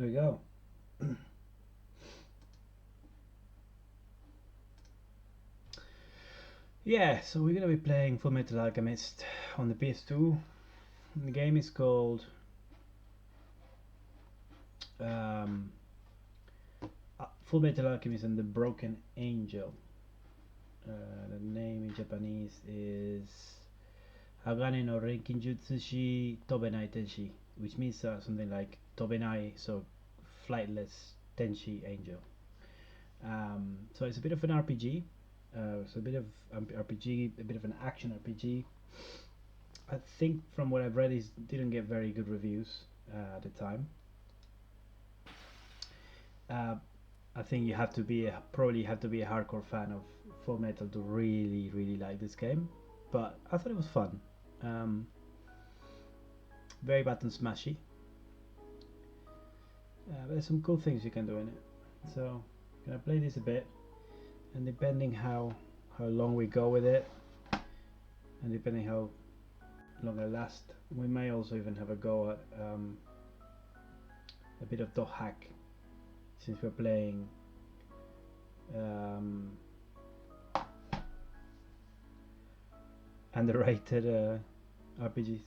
Here we go. Yeah, so we're gonna be playing Fullmetal Alchemist on the PS2. The game is called um, Fullmetal Alchemist and the Broken Angel. The name in Japanese is Hagane no Renkinjutsu shi Tobenai Tenshi, which means something like Tobenai, so flightless Tenshi angel. So it's a bit of an RPG. So a bit of RPG, a bit of an action RPG. I think from what I've read, it didn't get very good reviews at the time. I think you have to be probably have to be a hardcore fan of Full Metal to really like this game. But I thought it was fun. Um, very button smashy. But there's some cool things you can do in it. So I'm gonna play this a bit, and depending how long we go with it, and depending how long I last, we may also even have a go at a bit of dot hack, since we're playing underrated RPGs.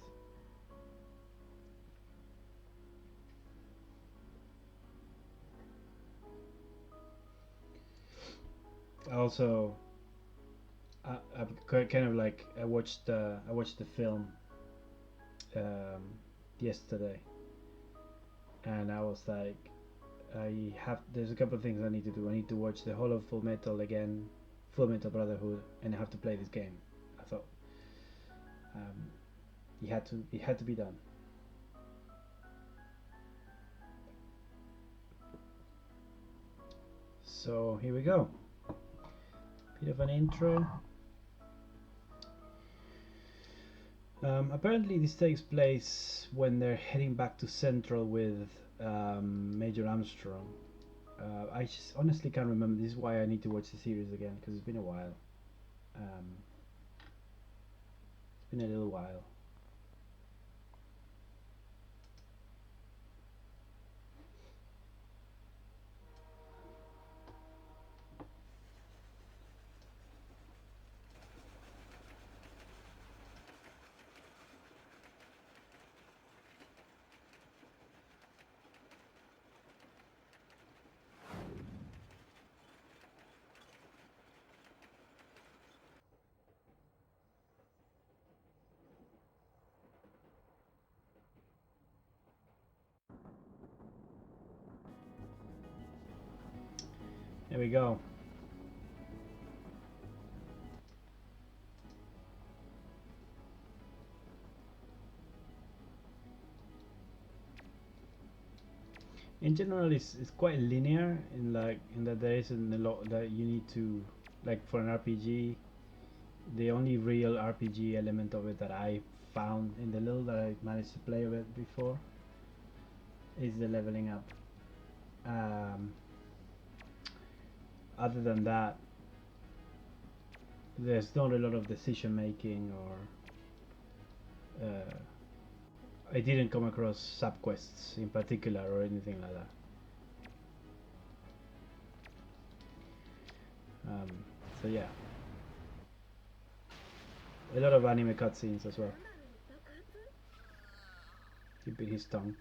Also, I'm kind of like I watched the film yesterday, and I was like, there's a couple of things I need to do. I need to watch the whole of Full Metal again, Full Metal Brotherhood, and I have to play this game. I thought it had to be done. So here we go. Bit of an intro. Apparently this takes place when they're heading back to Central with Major Armstrong. I just honestly can't remember. This is why I need to watch the series again, because it's been a while. It's been a little while. There we go. In general, it's quite linear in that there isn't a lot that you need to, like, for an RPG. The only real RPG element of it that I found in the little that I managed to play with before is the leveling up. Other than that, there's not a lot of decision making, or I didn't come across subquests in particular or anything like that. So yeah, a lot of anime cutscenes as well. He bit his tongue.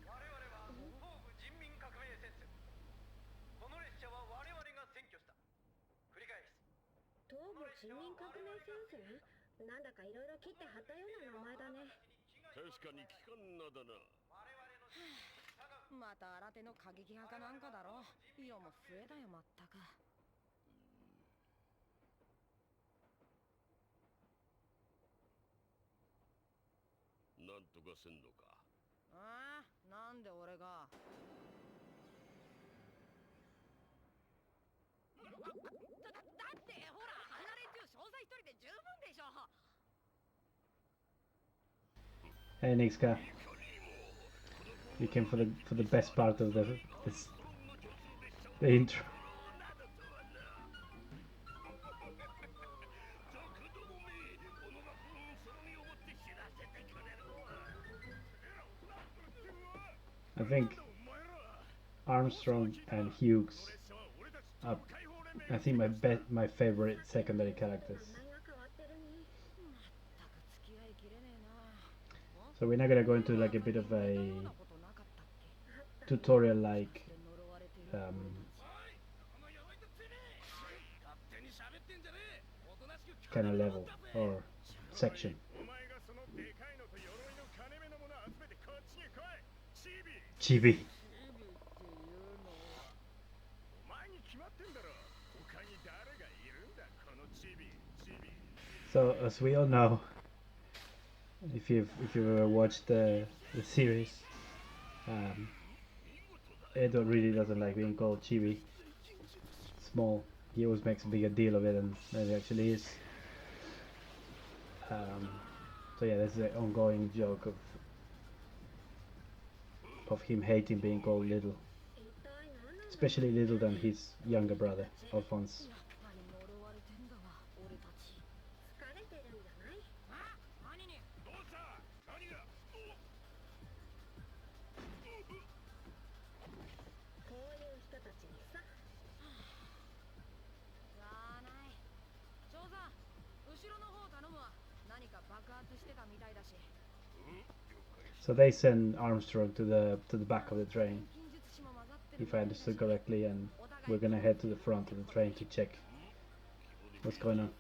Hey Nixka, you came for the best part of the intro. I think Armstrong and Hughes are, I think, my favorite secondary characters. So we're not gonna go into like a bit of a tutorial like kind of level or section. Chibi. So as we all know, if you've ever watched the series, Edo really doesn't like being called Chibi. Small. He always makes a bigger deal of it than it actually is. So yeah, there's an ongoing joke of him hating being called little, especially little than his younger brother Alphonse. So they send Armstrong to the back of the train, if I understood correctly, and we're gonna head to the front of the train to check what's going on.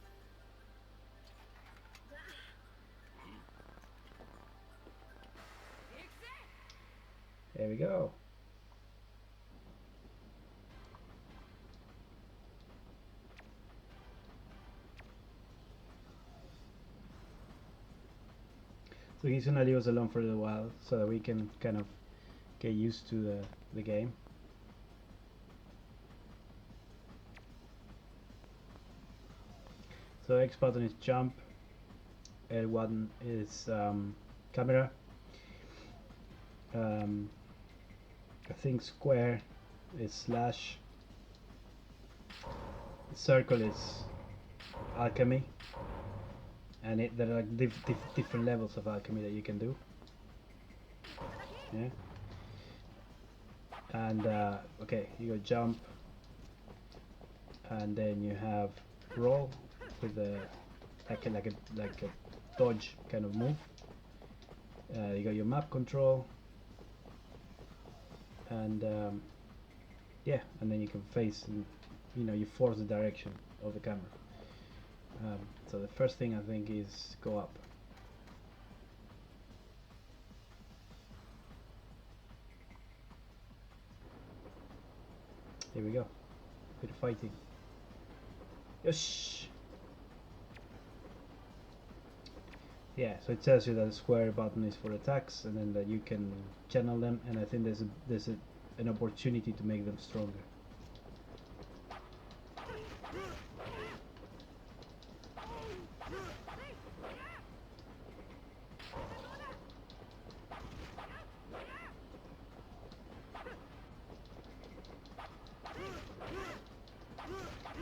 There we go. So he's gonna leave us alone for a little while so that we can kind of get used to the game. So X button is jump, L1 is camera, I think square is slash, circle is alchemy, and there are like different levels of alchemy that you can do. Yeah. And okay, you go jump, and then you have roll with a like a dodge kind of move. You got your map control, and yeah, and then you can face and you force the direction of the camera. So the first thing I think is go up. Here we go. Bit of fighting. Yes. Yeah, so it tells you that the square button is for attacks, and then that you can channel them, and I think there's an opportunity to make them stronger.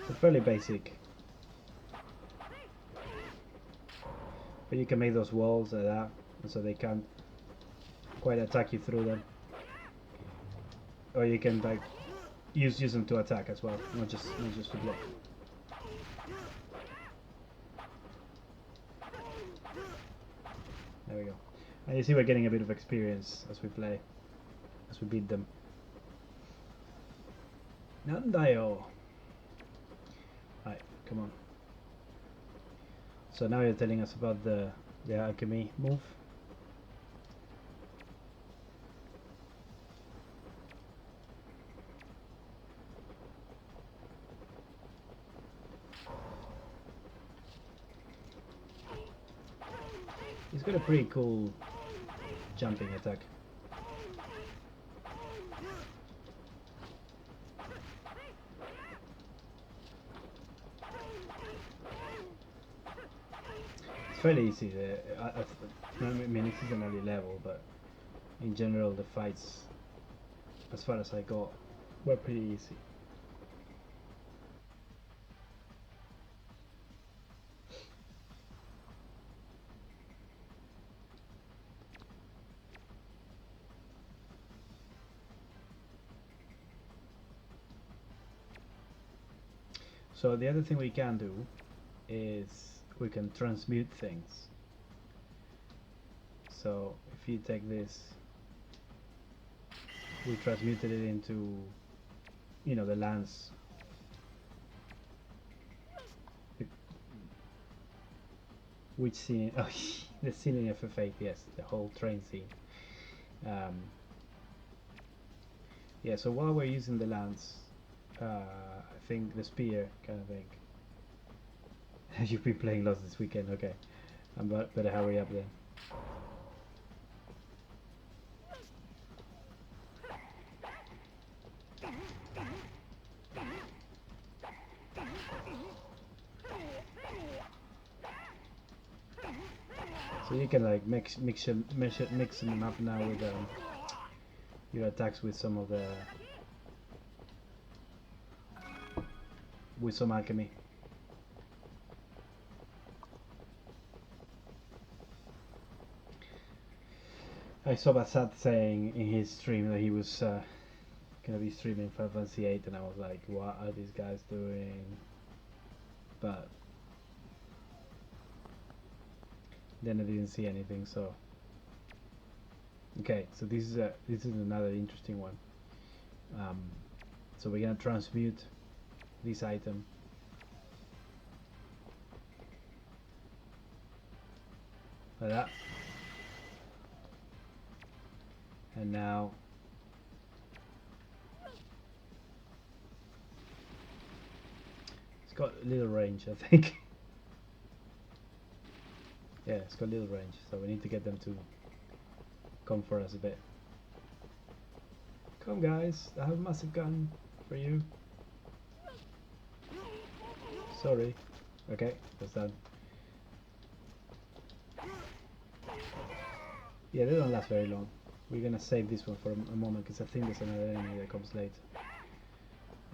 So fairly basic, but you can make those walls like that, and so they can't quite attack you through them, or you can like use them to attack as well, not just to block. There we go. And you see we're getting a bit of experience as we play, as we beat them. Nandayo! Right, come on. So now you're telling us about the alchemy move. He's got a pretty cool jumping attack. It's fairly easy. I mean, this is an early level, but in general the fights, as far as I got, were pretty easy. So the other thing we can do is we can transmute things. So if you take this, we transmuted it into, you know, the lance. Which scene? Oh, the scene in FF8, yes, the whole train scene. Yeah, so while we're using the lance, I think the spear kind of thing. You've been playing lots this weekend, okay. I better hurry up then. So you can like mix them up now with your attacks with some of the with some alchemy. I saw Basat saying in his stream that he was gonna be streaming Final Fantasy VIII, and I was like, what are these guys doing? But then I didn't see anything. So okay, so this is another interesting one. So we're gonna transmute this item like that, and now it's got a little range, I think. Yeah, it's got a little range, so we need to get them to come for us a bit. Come guys, I have a massive gun for you. Sorry. Okay, that's done. Yeah, they don't last very long. We're gonna save this one for a moment because I think there's another enemy that comes later.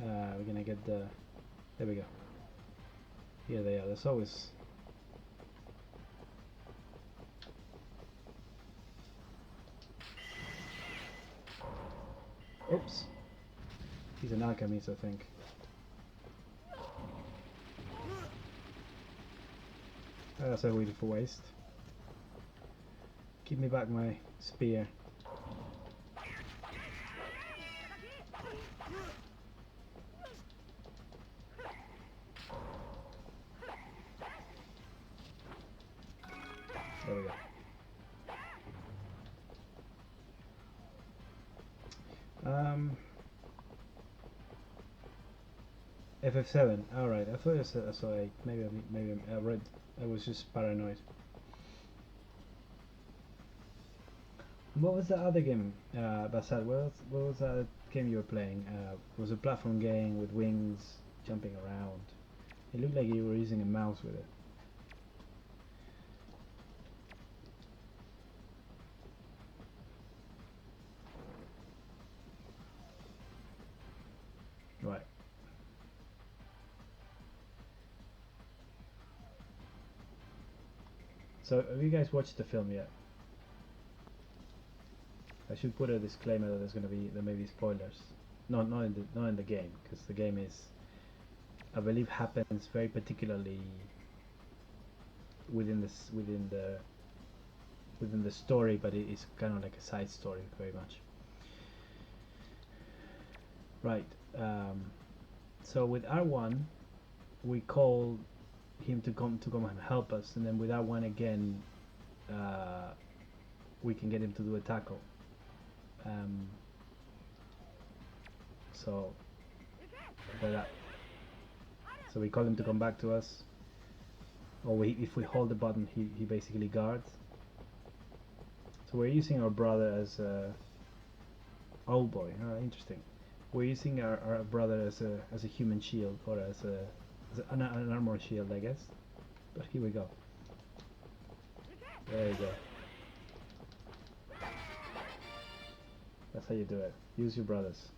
We're gonna get the... There we go. Here they are. There's always... Oops. He's an alchemist, I think. That's a beautiful waste. Give me back my spear. There we go. FF7. All right. I thought it was so like maybe I read. I was just paranoid. What was the other game, Basad? What was that game you were playing? It was a platform game with wings jumping around. It looked like you were using a mouse with it. Right. So, have you guys watched the film yet? I should put a disclaimer that there may be spoilers. Not in the game, because the game is, I believe, happens very particularly within the story, but it is kind of like a side story, very much. Right. So with R1, we call him to come and help us, and then with R1 again, we can get him to do a tackle. So like that. So we call him to come back to us, or if we hold the button, he basically guards. So we're using our brother as a... Oh boy, interesting. We're using our brother as a human shield, or as an armor shield, I guess. But here we go. There you go. That's how you do it. Use your brothers.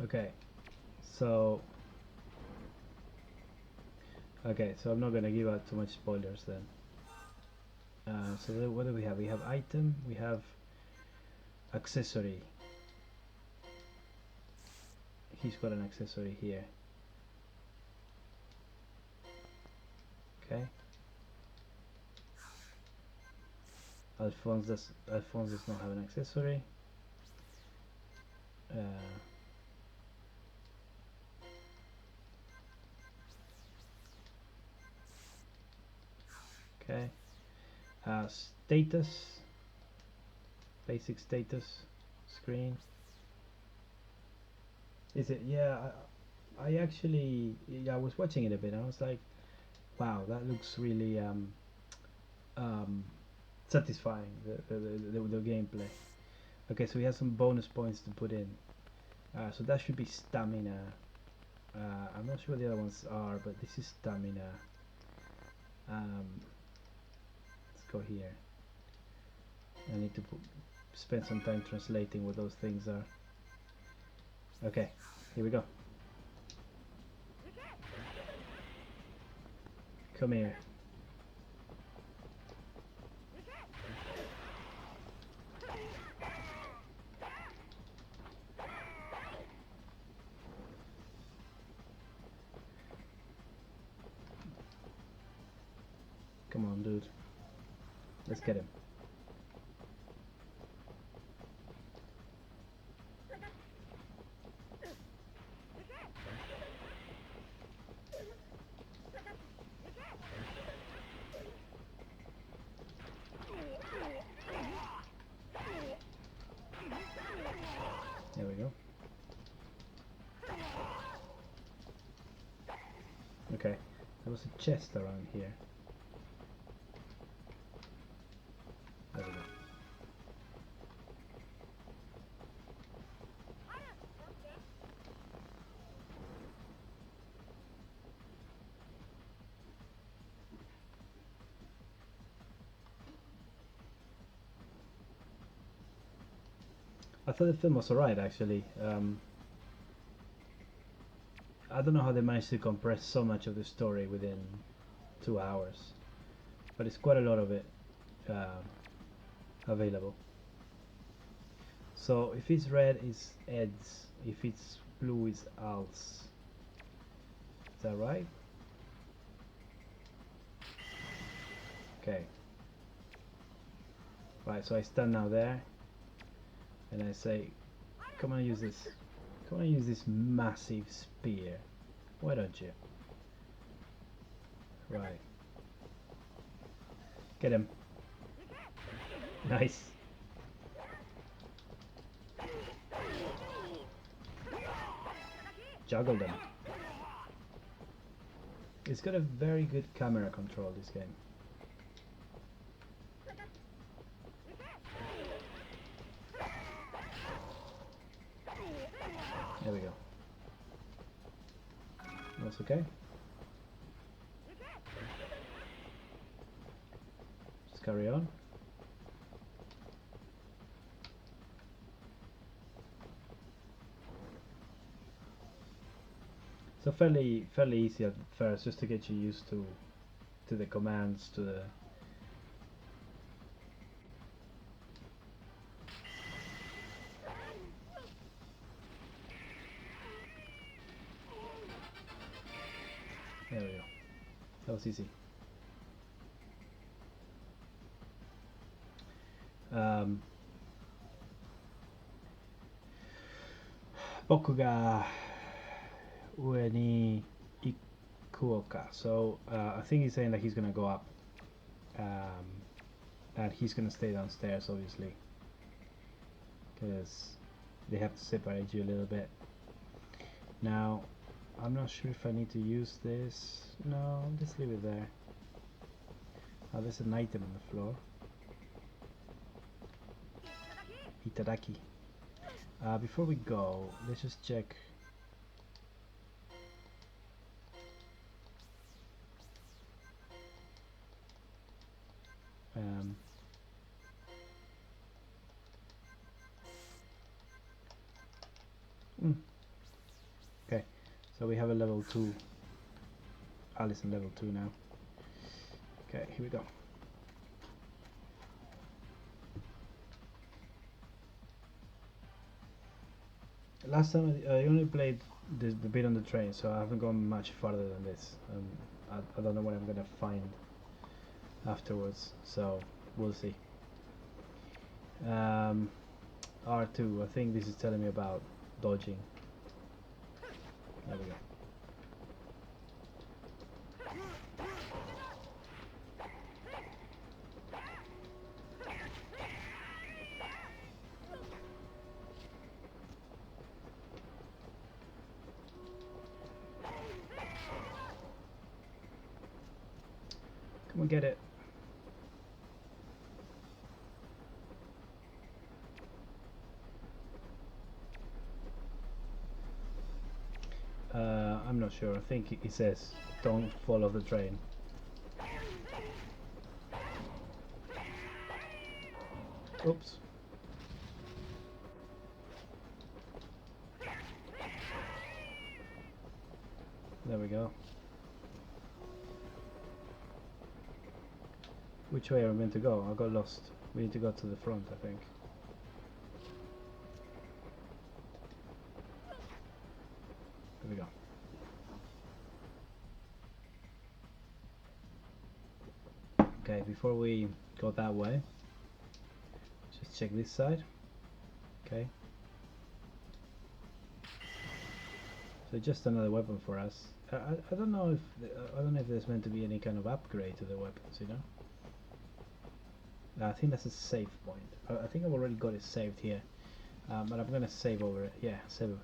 Okay, so I'm not gonna give out too much spoilers then. So what do we have? We have item, we have accessory. he's got an accessory here. Okay. Alphonse does not have an accessory. Okay. Status. Basic status screen. Is it? Yeah. I actually, I was watching it a bit and I was like, wow, that looks really satisfying, the gameplay. Okay, so we have some bonus points to put in. So that should be stamina. I'm not sure what the other ones are, but this is stamina. Let's go here. I need to spend some time translating what those things are. Okay, here we go. Come here. Come on, dude. Let's get him. There we go. Okay, there was a chest around here. There we go. I thought the film was alright actually. I don't know how they managed to compress so much of the story within 2 hours, but it's quite a lot of it available. So if it's red, it's Eds. If it's blue, it's Alts. Is that right? Okay. Right, so I stand now there and I say, come on, use this. Come on, use this massive spear. Why don't you? Right. Get him. Nice. Juggle them. It's got a very good camera control, this game. There we go. That's okay. Just carry on. So fairly easy at first, just to get you used to the commands, to the there we go. That was easy. Boku ga ue ni ikuoka. So I think he's saying that he's gonna go up, and he's gonna stay downstairs, obviously, because they have to separate you a little bit. Now, I'm not sure if I need to use this. No, just leave it there. Oh, there's an item on the floor. Itadaki. Before we go, let's just check. Okay, so we have a level 2. Alice in level 2 now. Okay, here we go. Last time I only played the bit on the train, so I haven't gone much farther than this. I don't know what I'm gonna find afterwards, so we'll see. Um, R2, I think this is telling me about dodging. There we go. Come on, get it. I'm not sure. I think it says don't fall off the train. Oops. There we go. Which way are we meant to go? I got lost. We need to go to the front, I think. There we go. Okay, before we go that way, just check this side. Okay. So just another weapon for us. I don't know if I don't know if there's meant to be any kind of upgrade to the weapons, you know. I think that's a save point. I think I've already got it saved here, but I'm gonna save over it. Yeah, save it.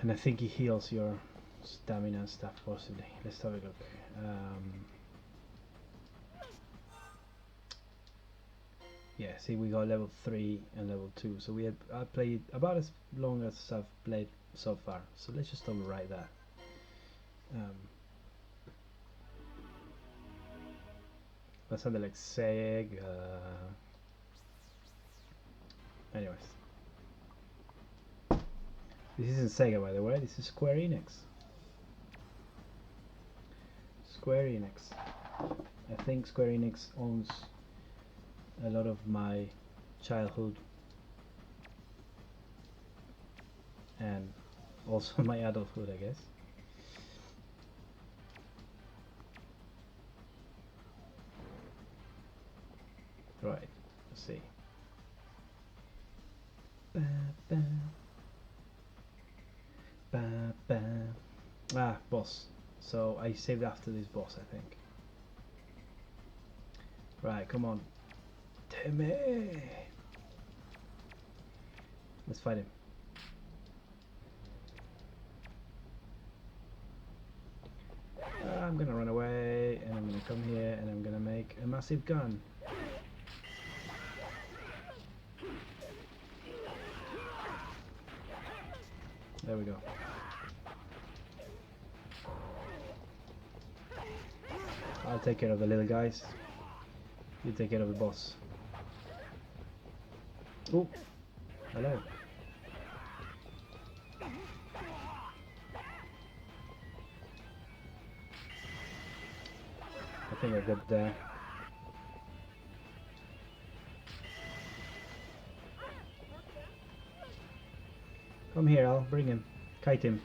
And I think it heals your stamina and stuff possibly. Let's have a look. Yeah, see, we got level 3 and level 2, so I played about as long as I've played so far. So let's just overwrite that. That sounded like Sega. Anyways, this isn't Sega, by the way. This is Square Enix. Square Enix. I think Square Enix owns a lot of my childhood and also my adulthood, I guess. Right, let's see. Ba, ba. Ba, ba. Ah, boss. So I saved after this boss, I think. Right, come on. Timmy! Let's fight him. I'm gonna run away, and I'm gonna come here, and I'm gonna make a massive gun. There we go. I'll take care of the little guys. You take care of the boss. Oh, hello. I think I got there. Come here, I'll bring him. Kite him.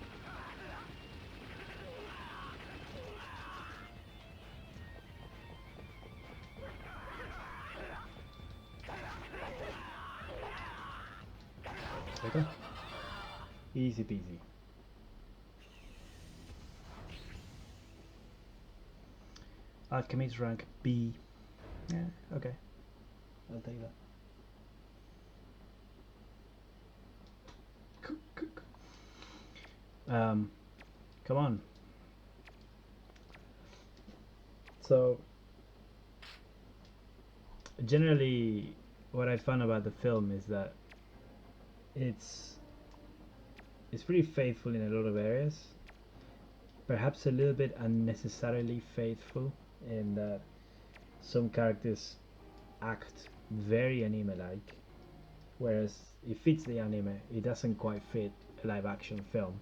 Okay. Easy peasy. Alchemist rank B. Yeah, okay. I'll take that. Come on. So, generally, what I found about the film is that it's pretty faithful in a lot of areas. Perhaps a little bit unnecessarily faithful in that some characters act very anime-like, whereas it fits the anime. It doesn't quite fit a live-action film,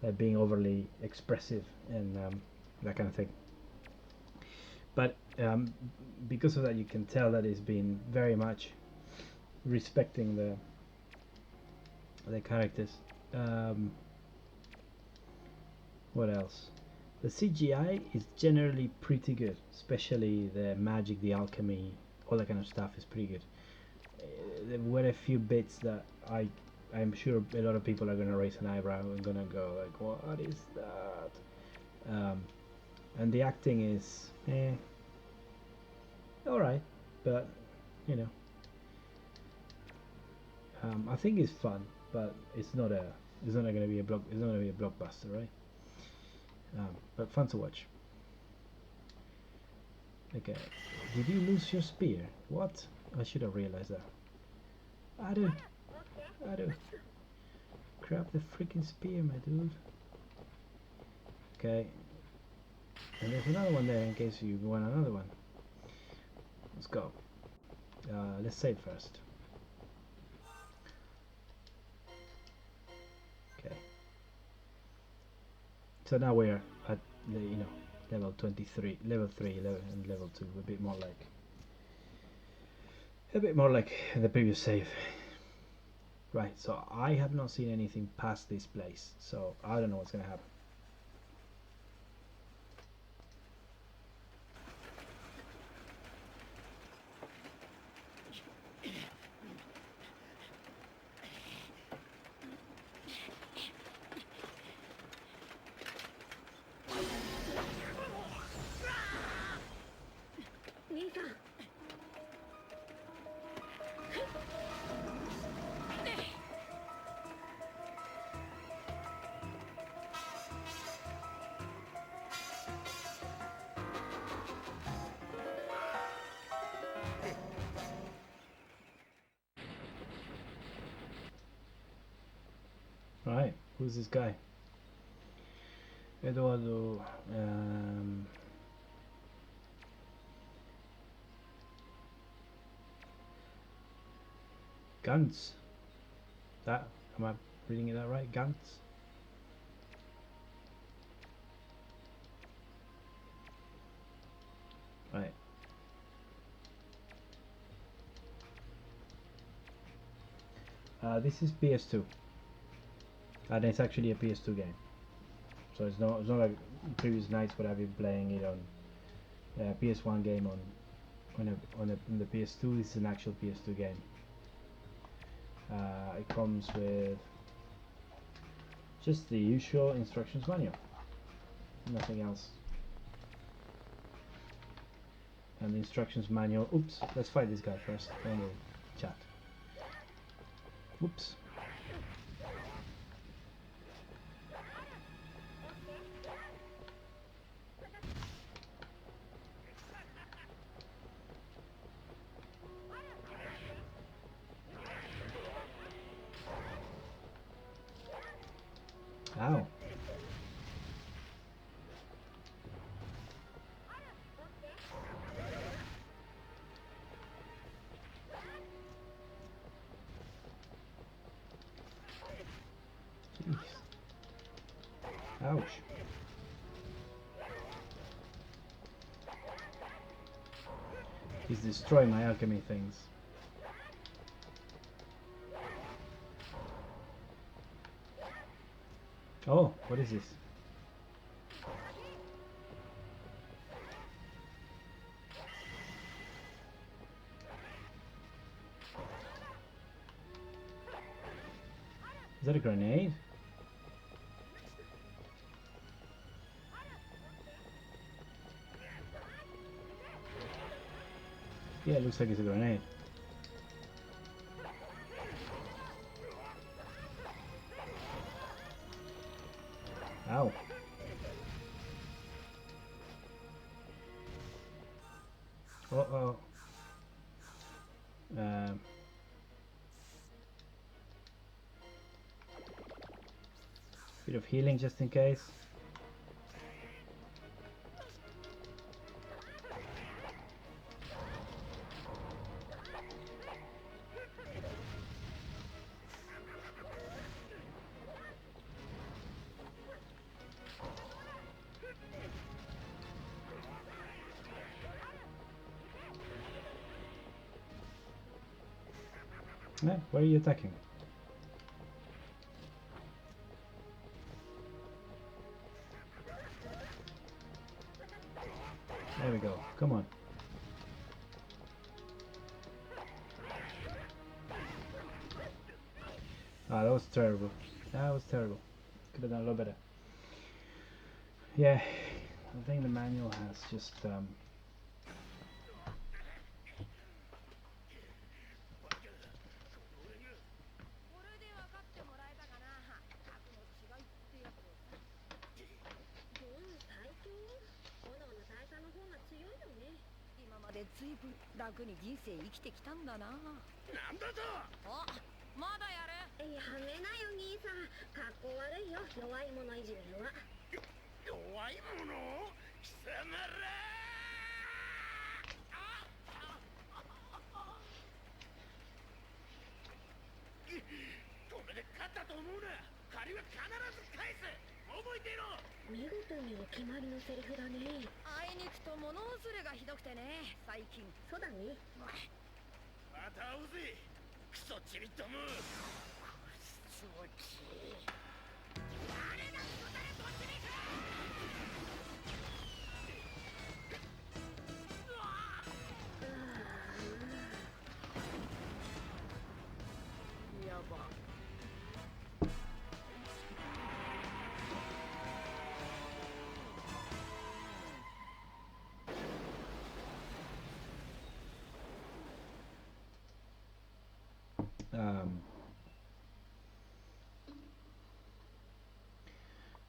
like being overly expressive and that kind of thing. But because of that, you can tell that it's been very much respecting the characters. What else? The CGI is generally pretty good, especially the magic, the alchemy, all that kind of stuff is pretty good. There were a few bits that I'm sure a lot of people are gonna raise an eyebrow and gonna go like, what is that? And the acting is all right, but you know, I think it's fun, but it's not gonna be a blockbuster, right? But fun to watch. Okay, did you lose your spear? What? I should have realized that. I do. Grab the freaking spear, my dude. Okay. And there's another one there in case you want another one. Let's go. Let's save first. Okay. So now we're at the, level 23, level 3, and level 2. A bit more like the previous save. Right, so I have not seen anything past this place, so I don't know what's gonna happen. Right, who's this guy? Eduardo. Gantz. That, am I reading it that right? Gantz. Right. This is PS2, and it's actually a PS2 game. So it's not like previous nights where I've been playing it on PS1 game on the PS2. This is an actual PS2 game. It comes with just the usual instructions manual, nothing else. And the instructions manual. Oops, let's fight this guy first, then we'll chat. Whoops. Ow. Jeez. Ouch. He's destroying my alchemy things. Oh, what is this? Is that a grenade? Yeah, it looks like it's a grenade. Ow. Uh-oh. Bit of healing just in case. Yeah, where are you attacking? There we go. Come on. Ah, that was terrible. That was terrible. Could have done a lot better. Yeah, I think the manual has just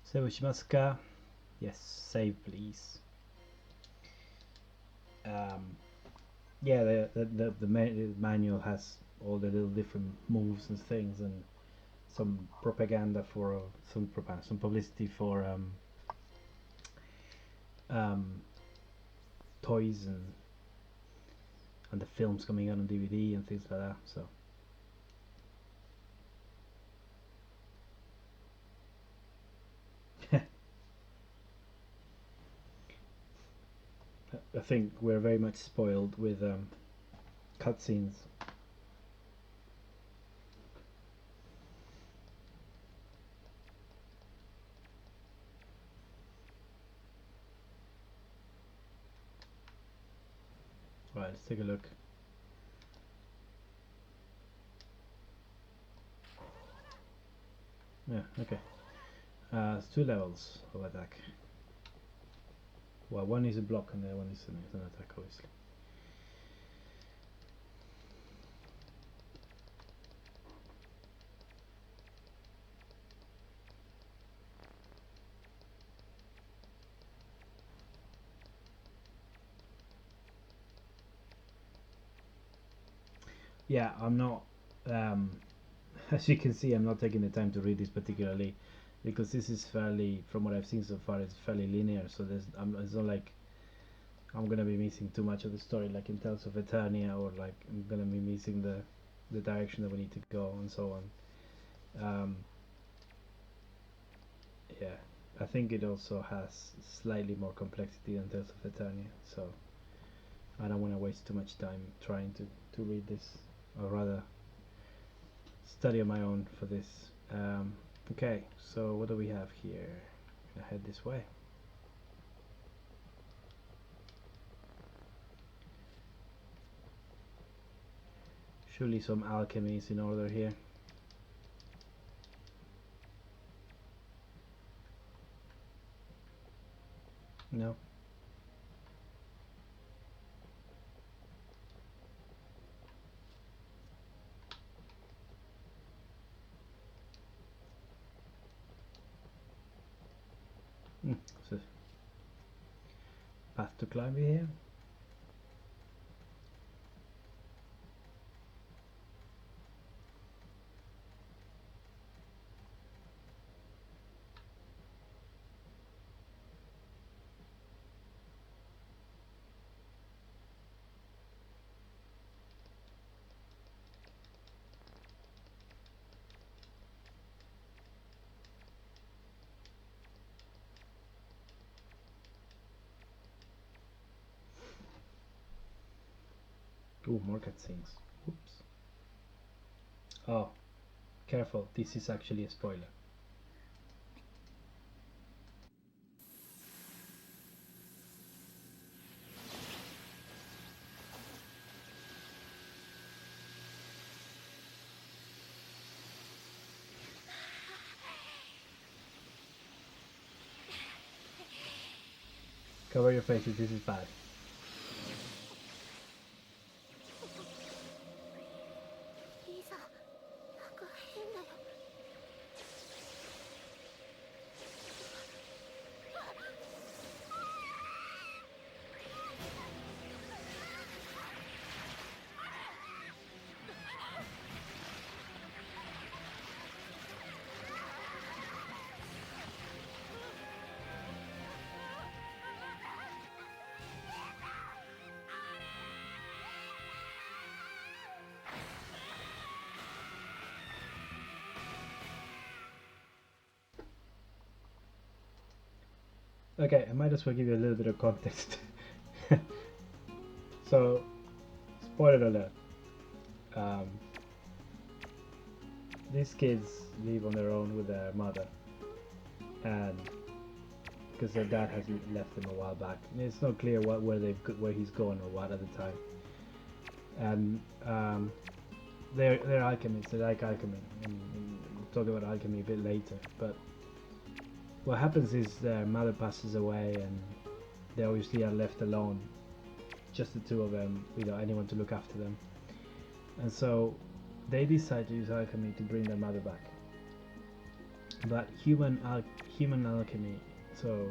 save shimasu ka? Yes, save please. Yeah, the manual has all the little different moves and things, and some propaganda for some publicity for toys and the films coming out on DVD and things like that. So I think we're very much spoiled with cutscenes. Right, let's take a look. Yeah, okay. It's 2 levels of attack. Well, one is a block and the other one is an attack, obviously. Yeah, I'm not as you can see, I'm not taking the time to read this particularly because this is fairly, from what I've seen so far, it's fairly linear, so it's not like I'm gonna be missing too much of the story like in Tales of Eternia, or like I'm gonna be missing the direction that we need to go and so on. Yeah, I think it also has slightly more complexity than Tales of Eternia, so I don't want to waste too much time trying to read this, or rather study on my own for this. Okay, so what do we have here? I'm gonna head this way. Surely some alchemy is in order here. No? So path to climb here. Ooh, more cutscenes. Oops. Oh, careful, this is actually a spoiler. Cover your faces, this is bad. Okay, I might as well give you a little bit of context. So, spoiler alert. These kids live on their own with their mother, and because their dad has left them a while back, and it's not clear where he's going or what at the time. And they're alchemists. They like alchemy, and we'll talk about alchemy a bit later. But what happens is their mother passes away, and they obviously are left alone, just the two of them, without anyone to look after them. And so they decide to use alchemy to bring their mother back. But human alchemy, so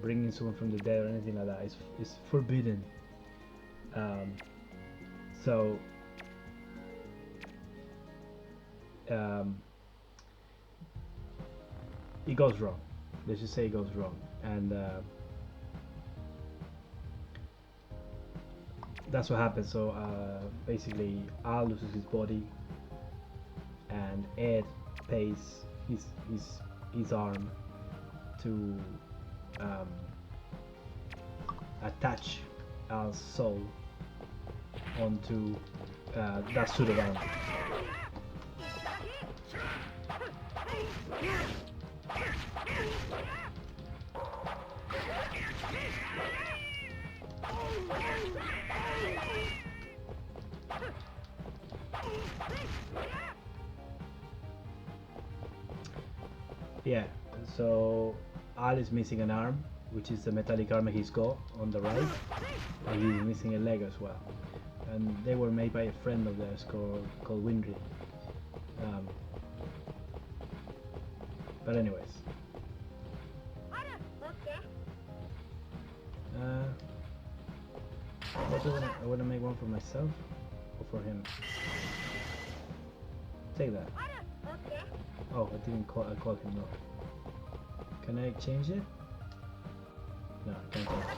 bringing someone from the dead or anything like that, is forbidden. So it goes wrong. Let's just say it goes wrong, and that's what happens. So basically, Al loses his body, and Ed pays his arm to attach Al's soul onto that suit of armor. Yeah, so Al is missing an arm, which is the metallic armor he's got on the right, and he's missing a leg as well. And they were made by a friend of theirs called Windry. But anyways, I want to make one for myself or for him. Take that. Oh, I didn't call. I called him. No. Can I change it? No, I can't change it.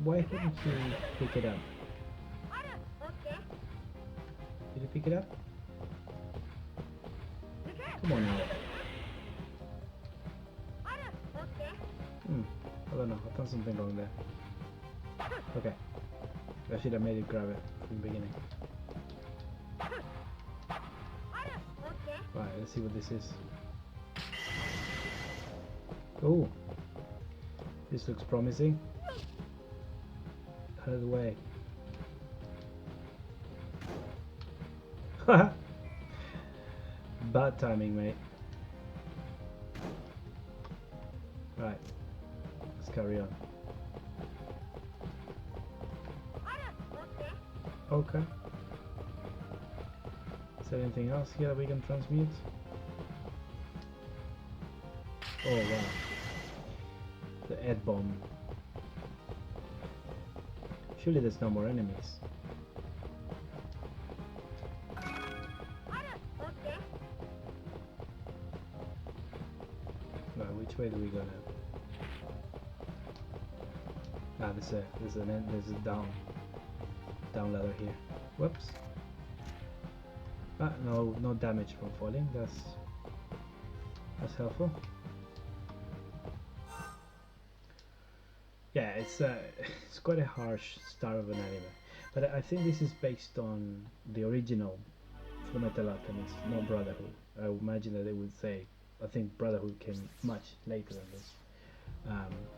Why couldn't you pick it up? Did you pick it up? Come on now. I don't know, I've done something wrong there. Okay. I should have made it grab it from the beginning. Right, let's see what this is. Oh! This looks promising. Out of the way. Bad timing, mate. Right. Let's carry on. Okay. Is there anything else here that we can transmute? Oh wow. The Ed bomb. Surely there's no more enemies. Right, which way do we go now? Ah, there's a down ladder here. Whoops. Ah, no damage from falling. That's helpful. Yeah, it's quite a harsh start of an anime, but I think this is based on the original Fullmetal Alchemist, not Brotherhood. I imagine that they would say. I think Brotherhood came much later than this.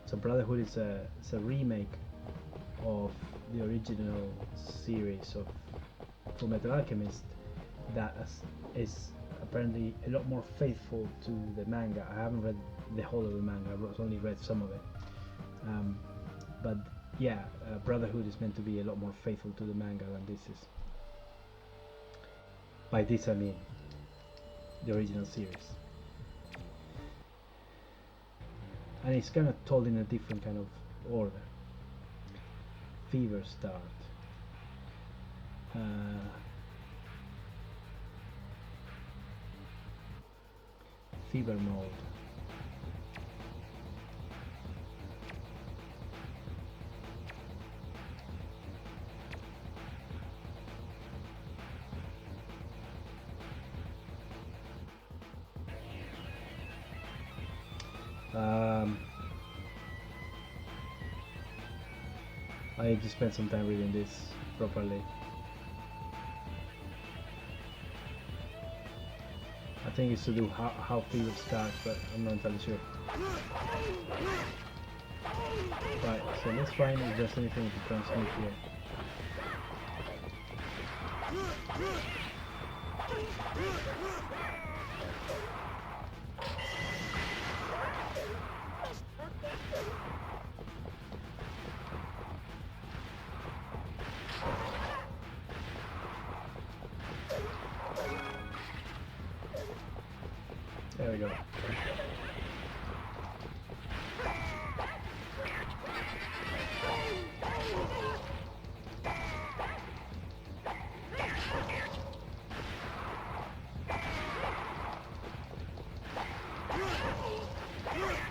So Brotherhood is a remake of the original series of Fullmetal Alchemist that is apparently a lot more faithful to the manga. I haven't read the whole of the manga, I've only read some of it. But yeah, Brotherhood is meant to be a lot more faithful to the manga than this is. By this I mean the original series. And it's kind of told in a different kind of order. Fever start. Fever mode. I need to spend some time reading this properly. I think it's to do how fever starts, but I'm not entirely sure. Right, so let's find if there's anything to transmit here. There we go.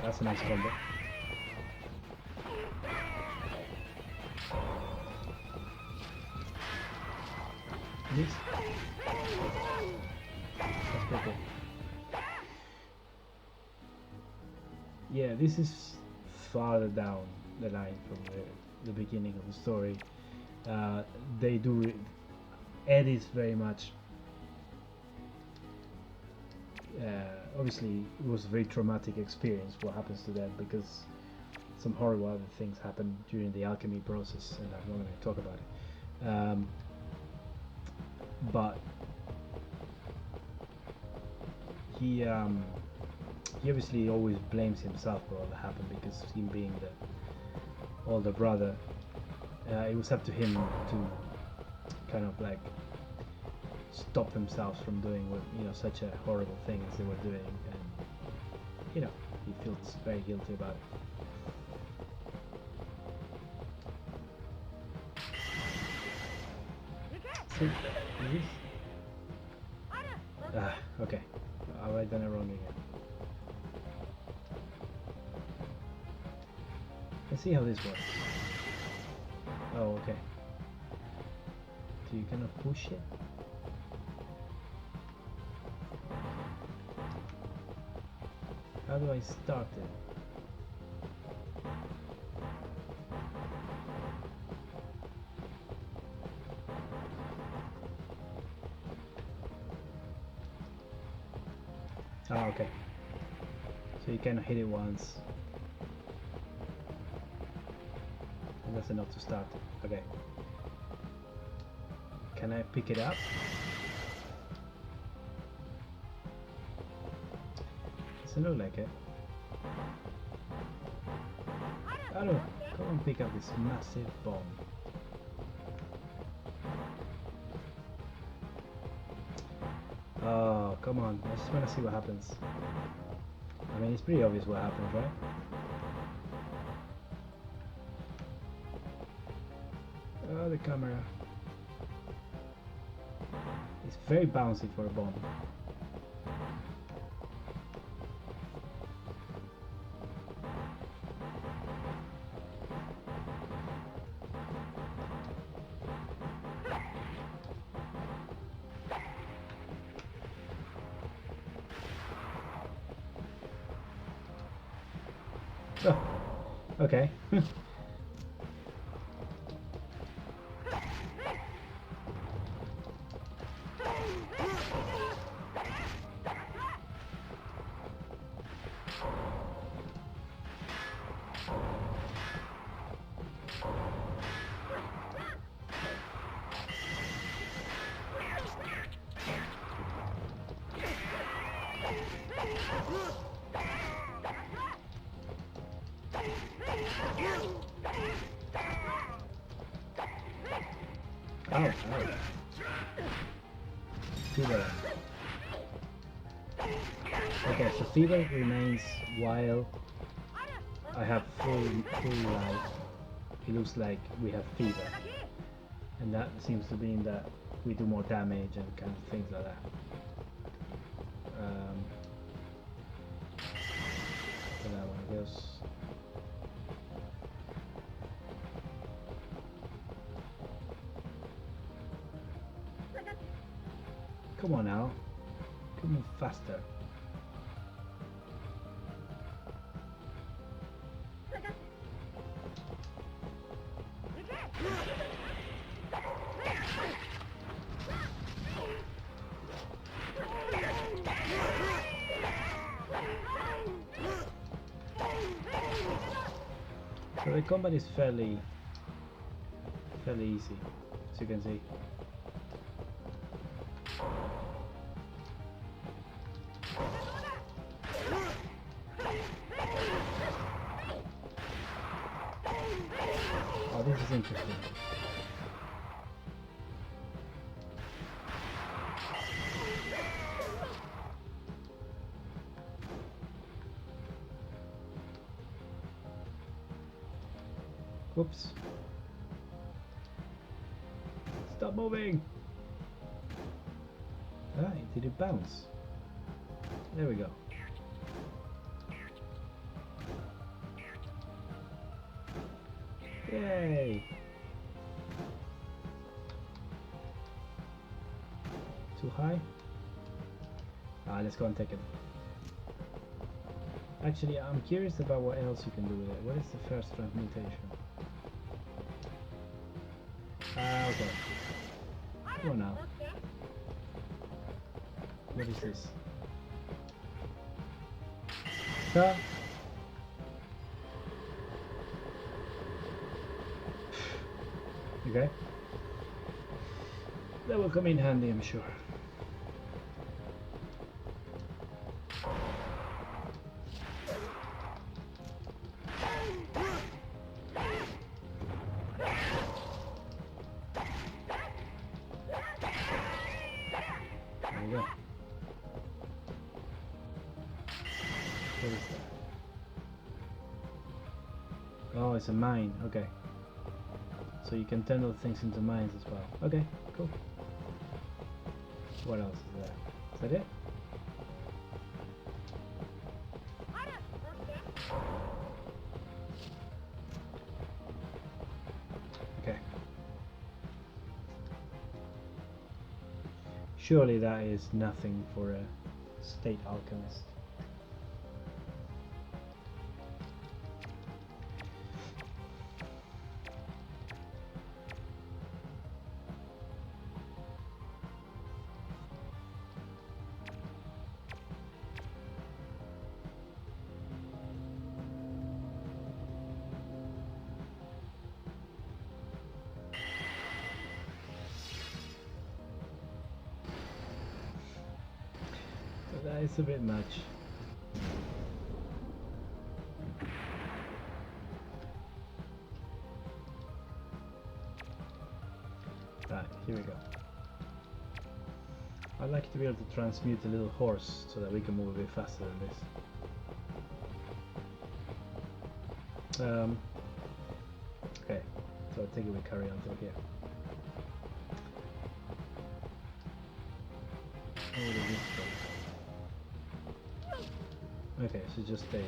That's a nice combo. This? That's pretty cool. Yeah, this is farther down the line from the beginning of the story. They do Ed is very much obviously it was a very traumatic experience what happens to them, because some horrible other things happen during the alchemy process, and I'm not going to talk about it. But he obviously always blames himself for all that happened, because him being the older brother, it was up to him to kind of like stop themselves from doing what, such a horrible thing as they were doing, and he feels very guilty about it. See, is this? Okay, have I done it wrong again? Let's see how this works. Oh, okay. Do you kind of push it? How do I start it? Ah, okay. So you kind of hit it once. And that's enough to start it. Okay. Can I pick it up? Doesn't look like it. I don't know. Come on, pick up this massive bomb. Oh, come on. I just want to see what happens. I mean, it's pretty obvious what happens, right? Oh, the camera. It's very bouncy for a bomb. Oh, okay. Fever. Okay, so fever remains while I have full life. It looks like we have fever, and that seems to mean that we do more damage and kind of things like that. So that one goes. Come on now, come on faster. So the combat is fairly easy, as you can see. Oh, this is interesting. Whoops. Stop moving! Ah, did it bounce? There we go. Yay! Too high? Ah, let's go and take it. Actually, I'm curious about what else you can do with it. What is the first transmutation? Ah, okay. Come on now. What is this? Huh? Okay. That will come in handy, I'm sure. There we go. What is that? Oh, it's a mine. Okay. So you can turn those things into mines as well. Okay, cool. What else is there? Is that it? Okay. Surely that is nothing for a state alchemist. That is a bit much. Right, here we go. I'd like to be able to transmute a little horse so that we can move a bit faster than this. Okay, so I think we carry on till here. Where does this go? Okay, so just a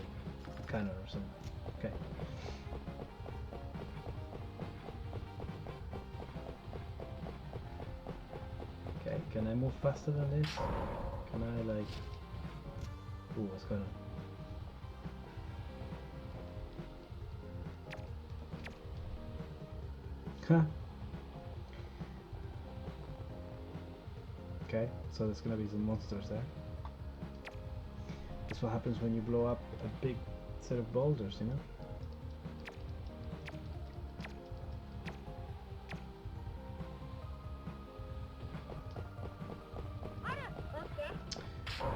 cannon or something. Okay. Okay, can I move faster than this? Can I like... Ooh, what's going on? Huh. Okay, so there's gonna be some monsters there. That's what happens when you blow up a big set of boulders, you know?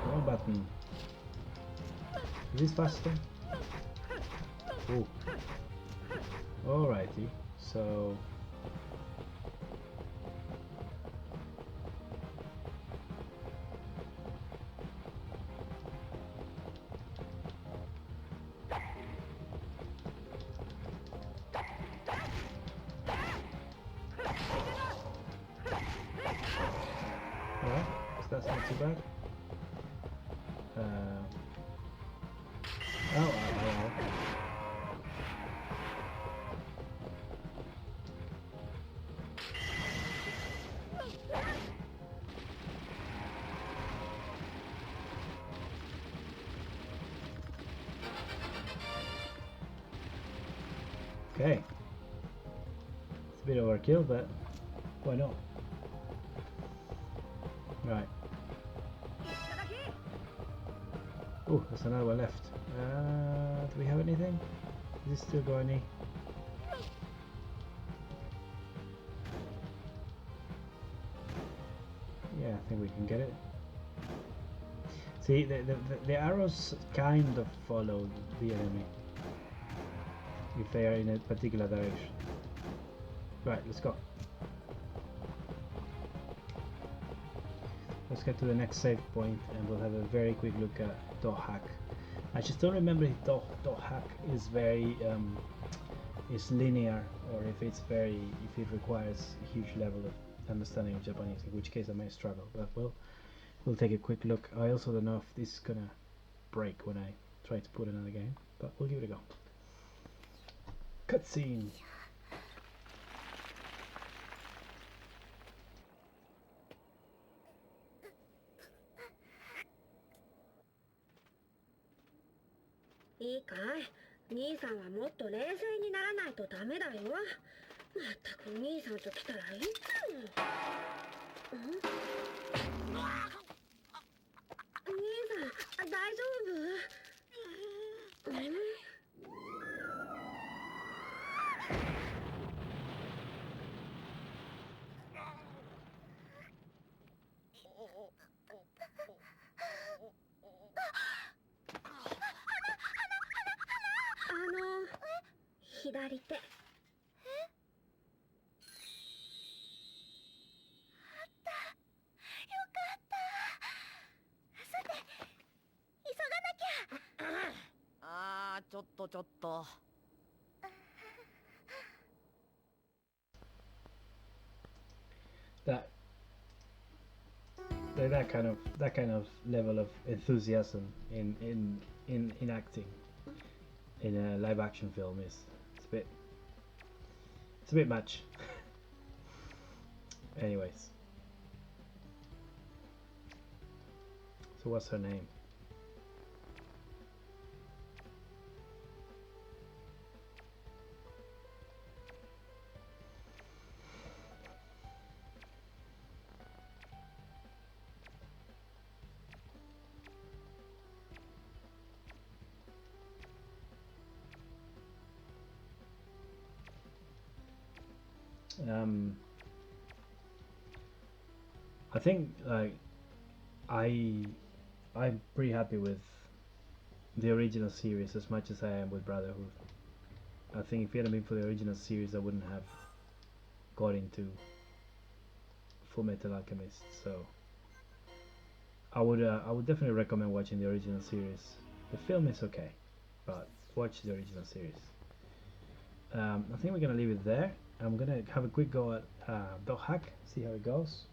Wrong button. Is this faster? Oh. Alrighty, so... Alright, so that's not too bad. Oh. Okay. It's a bit overkill, but why not? Right. Oh, there's another one left. Do we have anything? Is this still got any? Yeah, I think we can get it. See, the arrows kind of follow the enemy if they are in a particular direction. Right, let's go. Let's get to the next save point and we'll have a very quick look at Dohak. I just don't remember if Dohak is very is linear or if it requires a huge level of understanding of Japanese, in which case I may struggle, but we'll take a quick look. I also don't know if this is gonna break when I try to put another game, but we'll give it a go. Cutscene. いいかい、兄さんはもっと冷静にならないとダメだよ。まったく兄さんと来たらいつも。兄さん、大丈夫？左手。ちょっと。That kind of level of enthusiasm in acting in a live action film it's a bit much. Anyways, so what's her name? I think I'm pretty happy with the original series as much as I am with Brotherhood. I think if it hadn't been for the original series I wouldn't have got into Fullmetal Alchemist, so I would definitely recommend watching the original series. The film is okay, but watch the original series. I think we're gonna leave it there. I'm gonna have a quick go at Dohak, see how it goes.